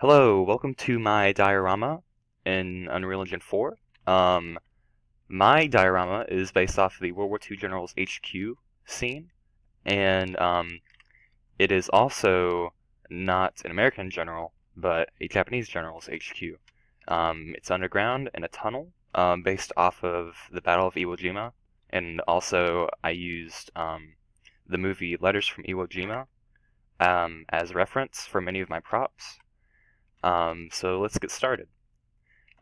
Hello, welcome to my diorama in Unreal Engine 4. My diorama is based off the World War II General's HQ scene, and it is also not an American general, but a Japanese general's HQ. It's underground in a tunnel, based off of the Battle of Iwo Jima, and also I used the movie Letters from Iwo Jima as reference for many of my props. So let's get started.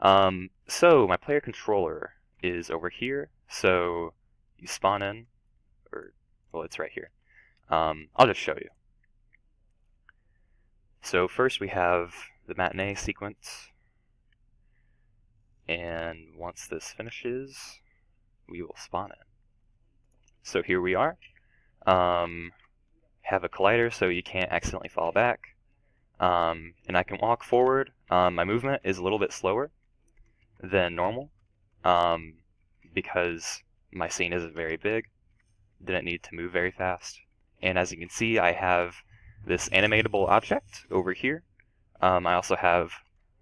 So my player controller is over here. So you spawn in, well, it's right here. I'll just show you. So first we have the matinee sequence, and once this finishes, we will spawn in. So here we are. Have a collider so you can't accidentally fall back. And I can walk forward. My movement is a little bit slower than normal because my scene isn't very big. Didn't need to move very fast. And as you can see, I have this animatable object over here. I also have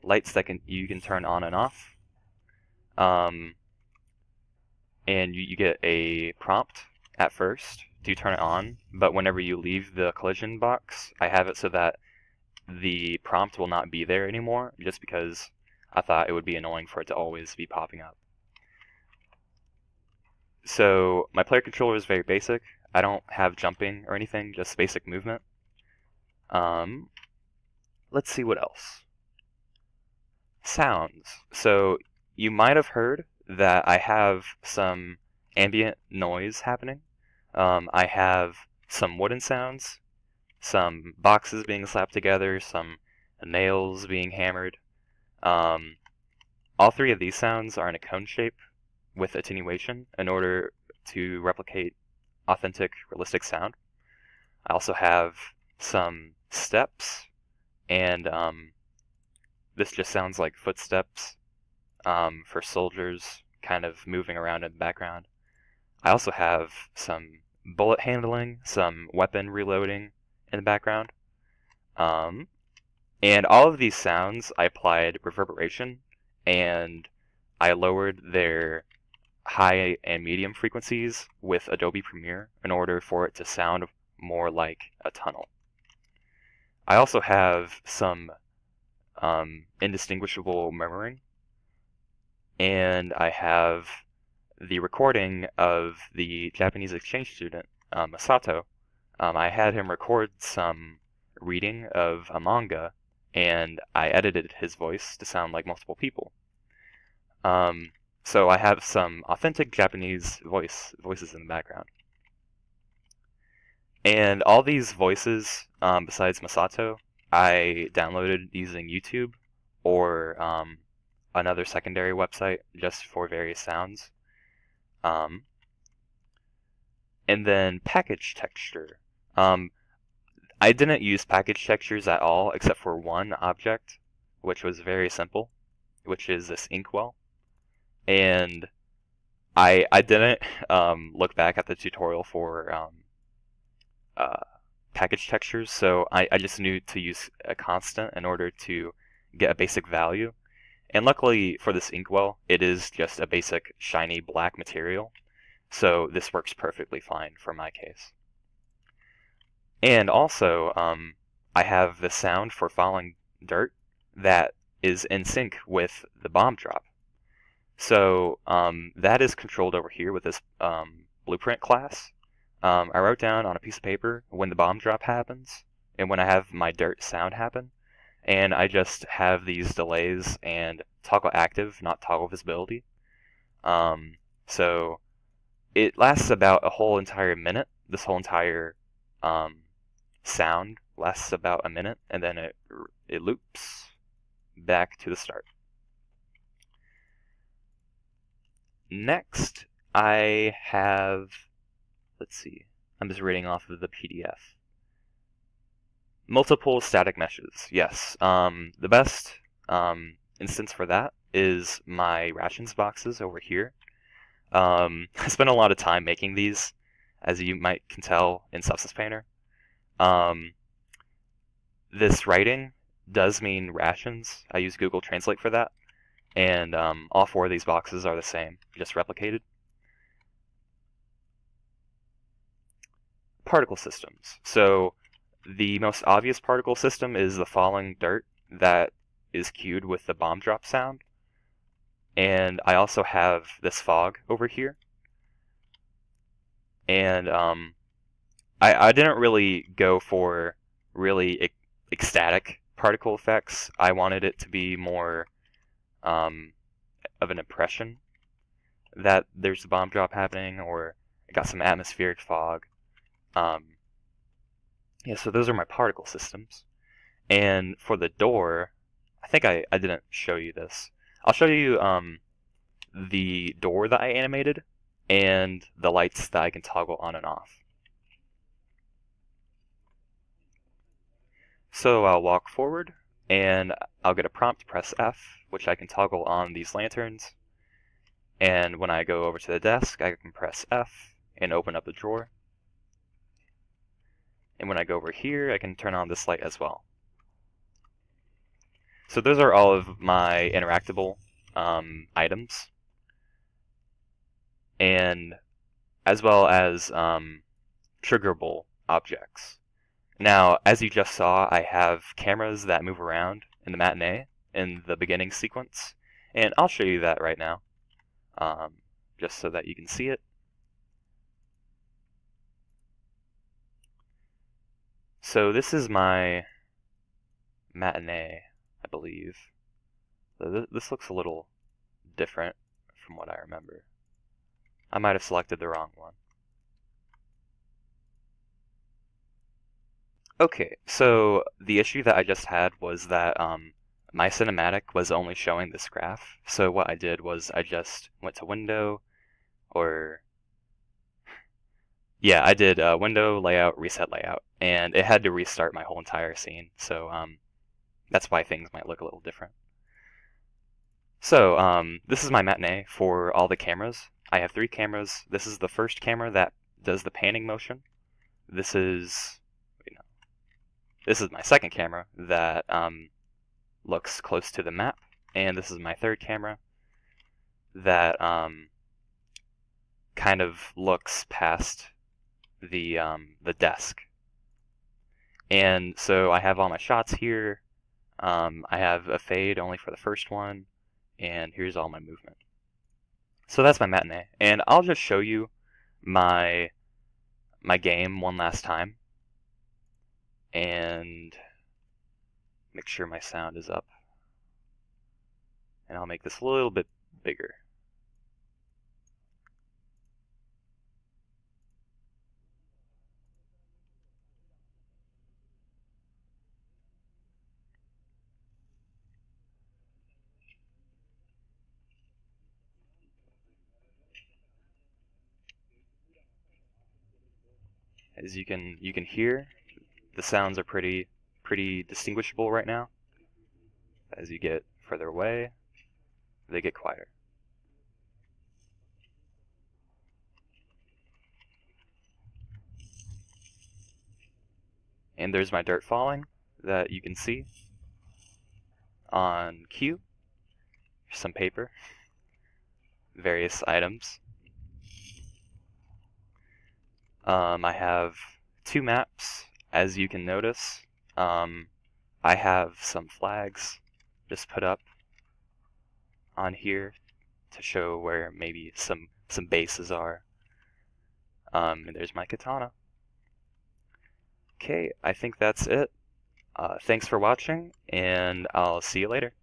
lights that you can turn on and off. And you get a prompt at first to turn it on, but whenever you leave the collision box, I have it so that the prompt will not be there anymore, just because I thought it would be annoying for it to always be popping up. So my player controller is very basic. I don't have jumping or anything, just basic movement. Let's see what else. Sounds. So you might have heard that I have some ambient noise happening. I have some wooden sounds, some boxes being slapped together, some nails being hammered. All three of these sounds are in a cone shape with attenuation in order to replicate authentic, realistic sound. I also have some steps, and this just sounds like footsteps for soldiers kind of moving around in the background. I also have some bullet handling, some weapon reloading in the background. And all of these sounds, I applied reverberation, and I lowered their high and medium frequencies with Adobe Premiere in order for it to sound more like a tunnel. I also have some indistinguishable murmuring, and I have the recording of the Japanese exchange student, Masato. I had him record some reading of a manga, and I edited his voice to sound like multiple people. So I have some authentic Japanese voices in the background. And all these voices, besides Masato, I downloaded using YouTube or another secondary website just for various sounds. And then package texture. I didn't use package textures at all except for one object, which was very simple, which is this inkwell. And I didn't look back at the tutorial for package textures, so I just knew to use a constant in order to get a basic value. And luckily for this inkwell, it is just a basic shiny black material, so this works perfectly fine for my case. And also, I have the sound for falling dirt that is in sync with the bomb drop. So that is controlled over here with this blueprint class. I wrote down on a piece of paper when the bomb drop happens and when I have my dirt sound happen, and I just have these delays and toggle active, not toggle visibility. So it lasts about a whole entire minute. This whole entire sound lasts about a minute, and then it loops back to the start. Next, I have, let's see, I'm just reading off of the PDF. Multiple static meshes, yes. The best instance for that is my rations boxes over here. I spent a lot of time making these, as you can tell in Substance Painter. This writing does mean rations. I use Google Translate for that. And all 4 of these boxes are the same, just replicated. Particle systems. So the most obvious particle system is the falling dirt that is cued with the bomb drop sound. And I also have this fog over here. And I didn't really go for really ecstatic particle effects. I wanted it to be more of an impression that there's a bomb drop happening, or I got some atmospheric fog. Yeah, so those are my particle systems. And for the door, I think I didn't show you this. I'll show you the door that I animated and the lights that I can toggle on and off. So I'll walk forward and I'll get a prompt to press F, which I can toggle on these lanterns. And when I go over to the desk, I can press F and open up the drawer. And when I go over here, I can turn on this light as well. So those are all of my interactable items, and as well as triggerable objects. Now, as you just saw, I have cameras that move around in the matinee in the beginning sequence, and I'll show you that right now, just so that you can see it. So this is my matinee, I believe. So this looks a little different from what I remember. I might have selected the wrong one. Okay, so the issue that I just had was that my cinematic was only showing this graph. So what I did was I just went to Window, or yeah, I did Window, Layout, Reset Layout, and it had to restart my whole entire scene. So that's why things might look a little different. So this is my matinee for all the cameras. I have 3 cameras. This is the first camera that does the panning motion. This is, this is my second camera that looks close to the map, and this is my third camera that kind of looks past the desk. And so I have all my shots here. I have a fade only for the first one, and here's all my movement. So that's my matinee, and I'll just show you my game one last time, and make sure my sound is up. And I'll make this a little bit bigger. As you can hear, the sounds are pretty distinguishable right now. As you get further away, they get quieter. And there's my dirt falling that you can see on cue. Some paper, various items. I have 2 maps, as you can notice. I have some flags just put up on here to show where maybe some bases are. And there's my katana. Okay, I think that's it. Thanks for watching, and I'll see you later.